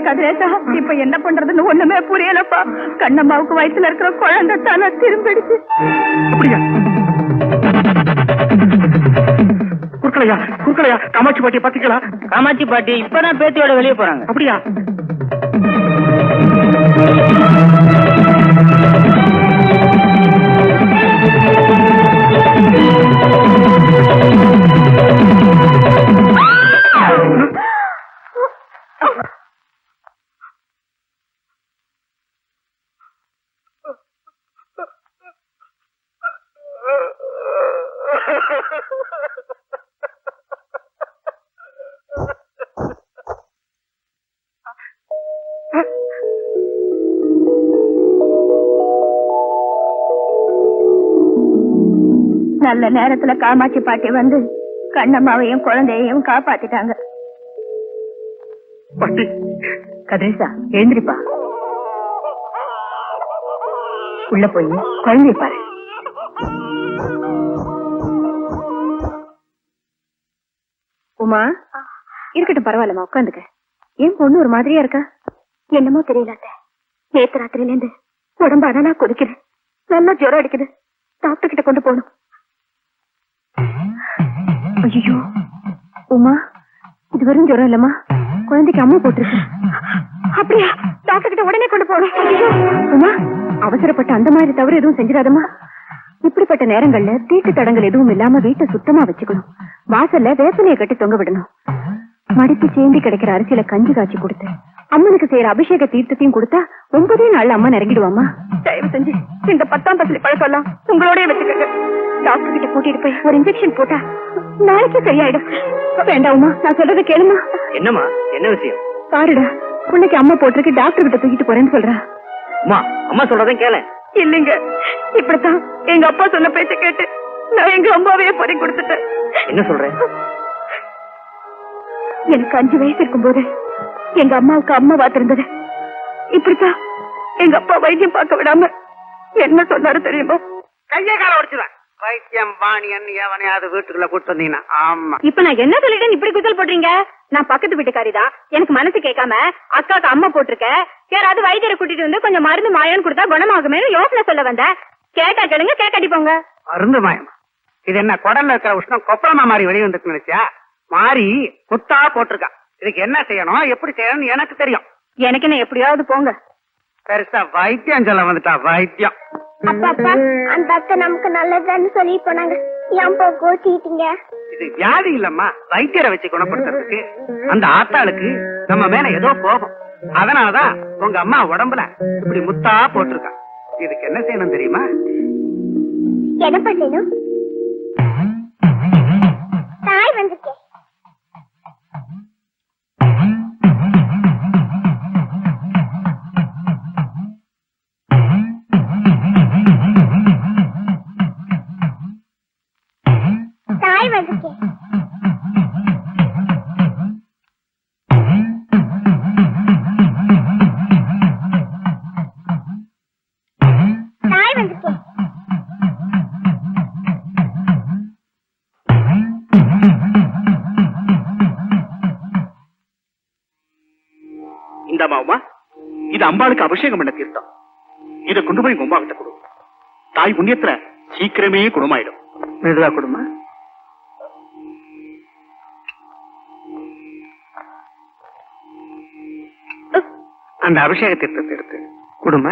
கதிரேசா, இப்ப என்ன பண்றதுன்னு ஒண்ணுமே புரியலப்பா. கண்ணம்மாவுக்கு வயசுல இருக்கிற குழந்தை தானே திரும்பிடுச்சு. குறுக்கலையா குறுக்கலையா? காமாட்சி பாட்டியை பாத்தீங்களா? காமாட்சி பாட்டி இப்பதான் பேத்தியோட வெளியே போறாங்க. அப்படியா? நல்ல நேரத்துல காமாட்சி பாட்டி வந்து கண்ணம்மாவையும் குழந்தையையும் காப்பாத்திட்டாங்க. கதிரேசா, எழுந்திரிப்பா. உள்ள போய் குழந்தைய பாரு. உமா, இருக்கட்டும், பரவாயில்லம்மா, உட்காந்துக்க. ஏன் பொண்ணு ஒரு மாதிரியா இருக்கா? என்னமோ தெரியல. நேத்து ராத்திரில இருந்து உடம்பு அனலா கொதிக்குது, நல்லா ஜுரம் அடிக்குது. டாக்டர் கிட்ட கொண்டு போகணும். ஐயோ உமா, இது வெறும் ஜுரம் இல்லம்மா, குழந்தைக்கு அம்மா போட்டிருக்கு. அப்படியா? டாக்டர் கிட்ட உடனே கொண்டு போகணும். உமா, அவசரப்பட்ட அந்த மாதிரி தவறு எதுவும் செஞ்சிடாதம்மா. இப்படிப்பட்ட நேரங்கள்ல தீட்டு தடங்கள் எதுவும் இல்லாம வீட்டை சுத்தமா வச்சுக்கணும். வாசல்ல வேப்பனையை கட்டி தொங்க விடணும். மடிப்பு சேந்தி கிடைக்கிற அரிசியில கஞ்சி காய்ச்சி கொடுத்து அம்மனுக்கு செய்யற அபிஷேக தீர்த்தத்தையும் கொடுத்தா 9 நாள்ல அம்மா இறங்கிடுவாமா. தயவு செஞ்சு இந்த 10ஆம் பசலி பழக்கம் உங்களோட வச்சுக்கோங்க. டாக்டர் கிட்ட கூட்டிட்டு போய் ஒரு இன்ஜெக்ஷன் போட்டா நாளைக்கு சரியாயிடும். வேண்டாமா, நான் சொல்றதை கேளுமா. என்னம்மா, என்ன விஷயம்? பாருடா, உன்னைக்கு அம்மா போட்டிருக்கு, டாக்டர் கிட்ட தூக்கிட்டு போறேன்னு சொல்றா. அம்மா, அம்மா சொல்றதையும் கேள. இல்லைங்க, இப்படித்தான் எங்க அப்பா சொன்ன பேச்ச கேட்டு நான் எங்க அம்மாவையே பறி கொடுத்துட்டேன். என்ன சொல்றேன்? எனக்கு 5 வயசு இருக்கும்போது எங்க அம்மாவுக்கு அம்மா வாத்திருந்தது. இப்படித்தான் எங்க அப்பா வைத்தியம் பார்க்க விடாம என்ன சொன்னாரு தெரியுமா? கைய கால உடைச்சுதான் வைத்தியம் பாணியன் எவனையாவது வீட்டுக்குள்ள கூட்டு வந்தீங்கன்னா. ஆமா, இப்ப நான் என்ன சொல்லிட்டேன் இப்படி குத்தல் போடுறீங்க? நான் பக்கத்து வீட்டுக்காரிதான், எனக்கு மனசு கேட்காம அக்காக்கு அம்மா போட்டிருக்க, யாராவது வைத்தியரை கூட்டிட்டு வந்து கொஞ்சம் மருந்து மாயம் கொடுத்தா குணமாகுமே யோசனை சொல்ல வந்த. கேட்டா கேளுங்க, கேட்காட்டி போங்க. மருந்து மாயமா? இது என்ன குடல்ல இருக்கிற உஷ்ணம் கொப்பளமா மாறி வெளியே வந்துட்டு நினைச்சா? மாறி குத்தா போட்டிருக்கா. இதுக்கு என்ன செய்யணும், எப்படி செய்யணும்னு எனக்கு தெரியும். எனக்கு என்ன, எப்படியாவது போங்க. பெருசா வைத்தியம் சொல்ல வந்துட்டா. வைத்தியம் அப்பா, அந்த அக்கா நமக்கு நல்லதுன்னு சொல்லி போனாங்க, ஏன் போ கோச்சிக்கிட்டீங்க? இது வியாதி இல்லம்மா, வைத்தியரை வச்சு குணப்படுத்துறதுக்கு. அந்த ஆத்தாளுக்கு நம்ம மேல ஏதோ கோபம், அதனாலதான் உங்க அம்மா உடம்புல இப்படி முத்தா போட்டிருக்கா. இதுக்கு என்ன செய்யணும் தெரியுமா? என்னப்பா செய்யணும்? தாய் வந்துட்டேன். தாய் வந்துட்டேன். தாய் வந்துட்டேன். இந்த அம்மா, இது அம்பாளுக்கு அபிஷேகம் பண்ண தீர்த்தம். இதை கொண்டு போய் உமா கிட்ட கொடு. தாய் புண்ணியத்துல சீக்கிரமே குணமாயிடும். மெதுவா கொடுமா. அந்த அபிஷேக தீர்த்தத்தை எடுத்து குடும்ப.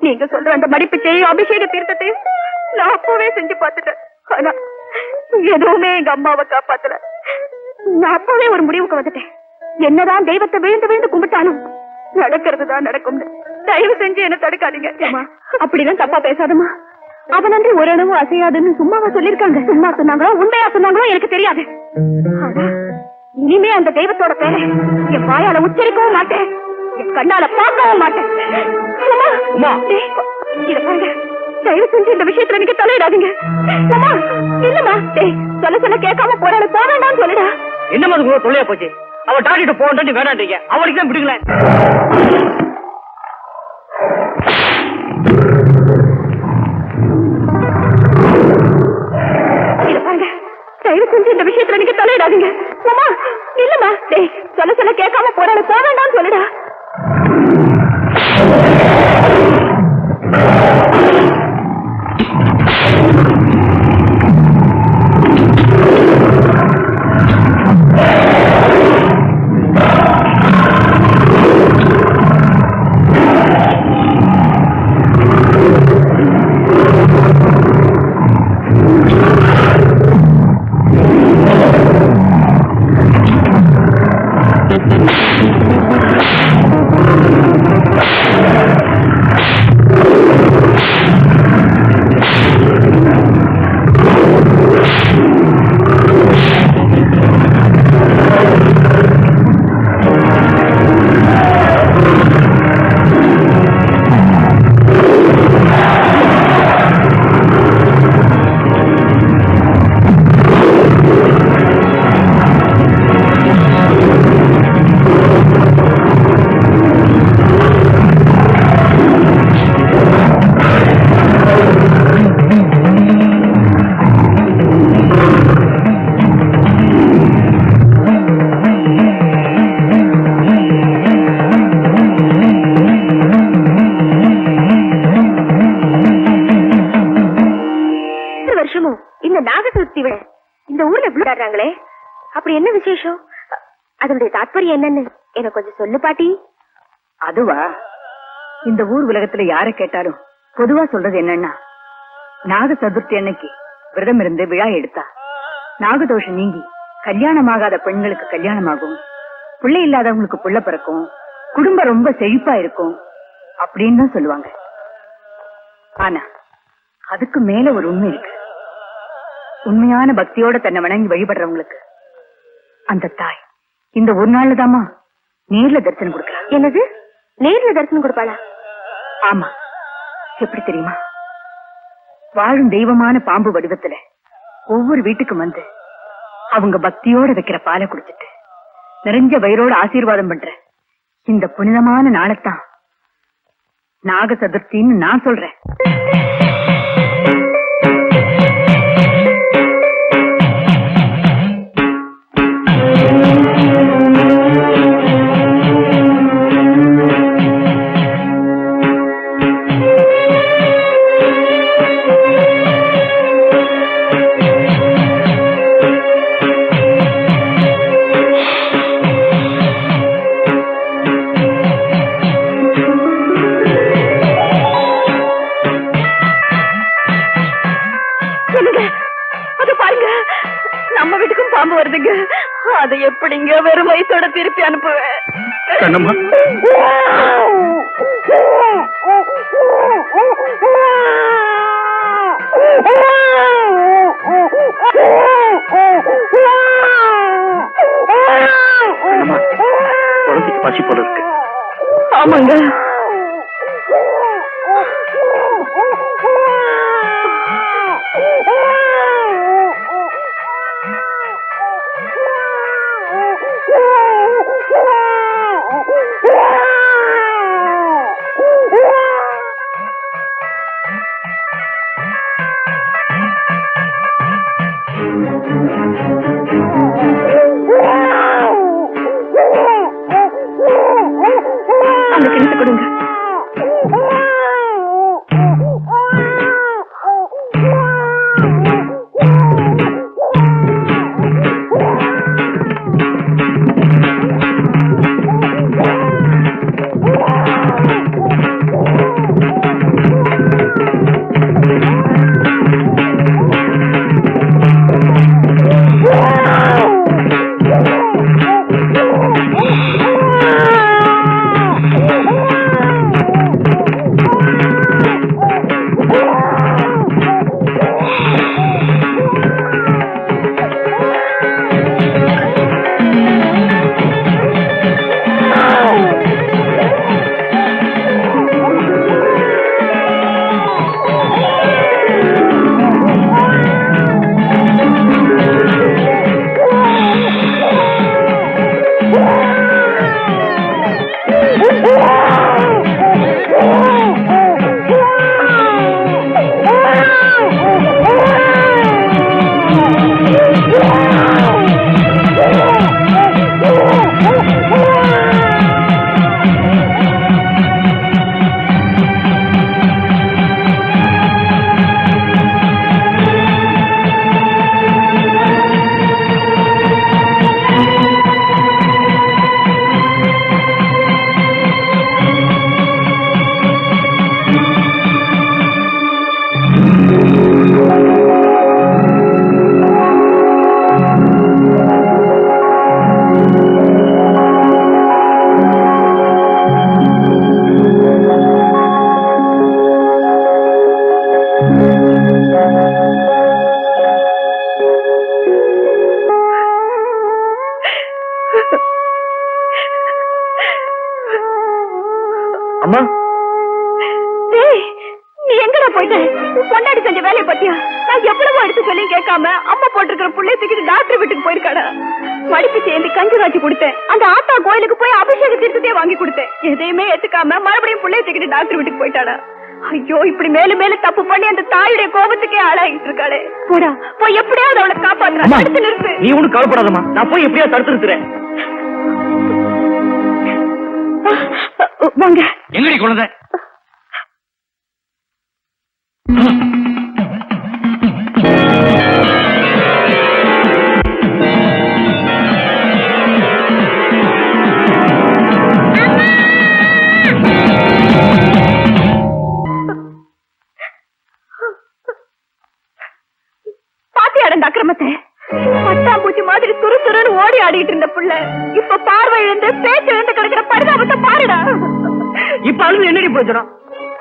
நீங்க சொல்ற அந்த மடிப்பிச்சையும் அபிஷேக தீர்த்தத்தையும் நான் அப்பவே செஞ்சு பார்த்துட்டேன். ஆனா எதுவுமே எங்க அம்மாவை காப்பாத்தல. நான் அப்பவே ஒரு முடிவுக்கு வந்துட்டேன். என்னதான் தெய்வத்தை விழுந்து விழுந்து கும்பிட்டாலும் நடக்கிறதுதான் நடக்கும்னு. தயவு செஞ்சு என்ன தடுக்காதீங்க. அப்படிதான் தப்பா பேசாதமா. அவனன்றி ஒரு அளவு அசையாதுன்னு சும்மாவா சொல்லிருக்காங்க? சும்மா சொன்னாங்களோ உண்மையா சொன்னாங்களோ எனக்கு தெரியாது. ஆனா இனிமே அந்த தெய்வத்தோட பேரை என் வாயால உச்சரிக்கவும் மாட்டேன், என் கண்ணால பார்க்கவும் மாட்டேன். இத பாருங்க, தயவு செஞ்சு இந்த விஷயத்துல நீங்க தலையிடாதீங்க. இல்லமா, சொல்ல சொல்ல கேட்காம போறாரு, போறான்னு சொல்லுடா. என்ன மாதிரி தொல்லையா போச்சு? அவ டாக்டர் போகணும் வேணான்றீங்க. அவளுக்கு தான் பிடிக்கல. தயவு செஞ்சு இந்த விஷயத்துல நீங்க தலையிடாதீங்க. அம்மா இல்லம்மா, டேய் சொல்ல சொல்ல கேட்காம போறாங்க, போக வேண்டாம்னு சொல்லுடா. அப்படி என்ன விசேஷம்? அதனுடைய தாற்பயம் என்னன்னு எனக்கு கொஞ்சம் சொல்லு பாட்டி. அதுவா, இந்த ஊர் உலகத்துல யார கேட்டாலும் பொதுவா சொல்றது என்னன்னா, நாக சதுர்த்தி அன்னைக்கு விரதம் இருந்து விழா எடுத்தா நாகதோஷம் நீங்கி கல்யாணமாகாத பெண்களுக்கு கல்யாணமாகும், பிள்ளை இல்லாதவங்களுக்கு புள்ள பிறக்கும், குடும்பம் ரொம்ப செழிப்பா இருக்கும் அப்படின்னு தான் சொல்லுவாங்க. ஆனா அதுக்கு மேல ஒரு உண்மை இருக்கு. உண்மையான பக்தியோட தன்னை வணங்கி வழிபடுறவங்களுக்கு அந்த தாய் இந்த ஒரு நாள்ல தாமா நேர்ல தரிசனம் கொடுக்கறா. என்னது, நேர்ல தரிசனம் கொடுப்பாளா? ஆமா. எப்படி தெரியுமா? வாழும் தெய்வமான பாம்பு வடிவத்துல ஒவ்வொரு வீட்டுக்கும் வந்து அவங்க பக்தியோட வைக்கிற பாலை குடிச்சிட்டு நிறைஞ்ச வயிறோட ஆசீர்வாதம் பண்ற இந்த புனிதமான நாளைத்தான் நாக சதுர்த்தின்னு நான் சொல்றேன். நம்ம வீட்டுக்கும் பாம்பு வருதுங்க. அதை எப்படிங்க வெறும் வயசோட திருப்பி அனுப்புவேன்? கண்ணம்மா, குழந்தைக்கு பசி போல இருக்கு. ஆமாங்க. அந்த கிணத்து கொடுங்க. யாரையும் கேட்காம அம்மா போட்டிருக்கிற புள்ளைய தூக்கிட்டு டாக்டர் வீட்டுக்கு போயிருக்காடா. மடிப்பு சேர்ந்து கஞ்சி காய்ச்சி கொடுத்தேன். அந்த ஆத்தா கோயிலுக்கு போய் அபிஷேக தீர்த்தத்தையே வாங்கி கொடுத்தேன். எதையுமே ஏத்துக்காம மறுபடியும் புள்ளைய தூக்கிட்டு டாக்டர் வீட்டுக்கு போயிட்டாடா. ஐயோ, இப்படி மேலும் மேலும் தப்பு பண்ணி அந்த தாயுடைய கோபத்துக்கே ஆளாகிட்டு இருக்காளே. போடா, போய் எப்படியாவது அவளை காப்பாத்துறா. தடுத்து நிறுத்து. நீ ஒண்ணும் கவலைப்படாதம்மா, நான் போய் எப்படியா தடுத்து நிறுத்துறேன். வாங்க. எங்கடி குழந்தை? பாத்தியாட அந்த அக்கிரமத்தை? பட்டாம்பூச்சி மாதிரி துரு துருன்னு ஓடி ஆடிட்டு இருந்த புள்ள இப்ப பார்வை இழந்து பேச்சு இழந்து கிடக்கிற பரிதாபத்தை பாருடா. இப்ப அழுது என்னடி பிரச்சனை?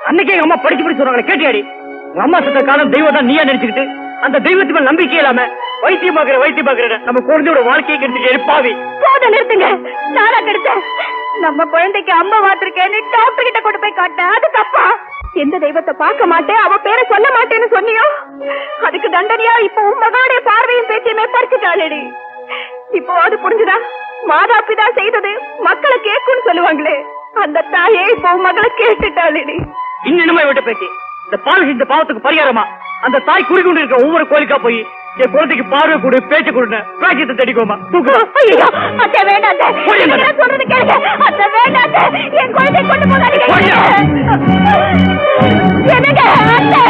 அன்னைக்கே எங்க அம்மா படிச்சு படிச்சு சொல்றாங்க, கேட்டியாடி? உங்க அம்மா சுத்த காலம் தெய்வம் தான் நீயா நினைச்சுக்கிட்டு அந்த தெய்வத்து மேல நம்பிக்கை இல்லாம வைத்தியம் பாக்குற நம்ம குழந்தையோட வாழ்க்கையை கெடுத்துட்டு இருப்பாவி. போத நிறுத்துங்க. நானா கெடுத்தேன்? நம்ம குழந்தைக்கு அம்மா வாத்திருக்கேன்னு டாக்டர் கிட்ட கொண்டு போய் காட்ட அது தப்பா? எந்த தெய்வத்தை பார்க்க மாட்டேன், அவ பேரை சொல்ல மாட்டேன்னு சொன்னியோ, அதுக்கு தண்டனையா இப்ப உன் மகனுடைய பார்வையும் பேச்சையுமே பறிச்சுட்டாளேடி. இப்போ அது புரிஞ்சுதா? மாதா பிதா செய்தது மக்களை கேட்கும்னு சொல்லுவாங்களே, அந்த தாயே இப்போ உன் மகளை கேட்டுட்டாளேடி. இன்னுமே விட்டு பேச்சு இந்த பால் இந்த பாவத்துக்கு பரிகாரமா அந்த தாய் குறிக்கொண்டு இருக்க ஒவ்வொரு கோயிலுக்கா போய் என் குழந்தைக்கு பார்வை கொடு, பேச்சு கொடுன்னு பிராய்ச்சியத்தை தேடிக்கோமா. ஐயோ, அத்தை வேண்டாம். சொல்றது கேளுங்க. அத்தை வேண்டாம். என் குழந்தை கொண்டு போகாதீங்க. என்னங்க அத்தை?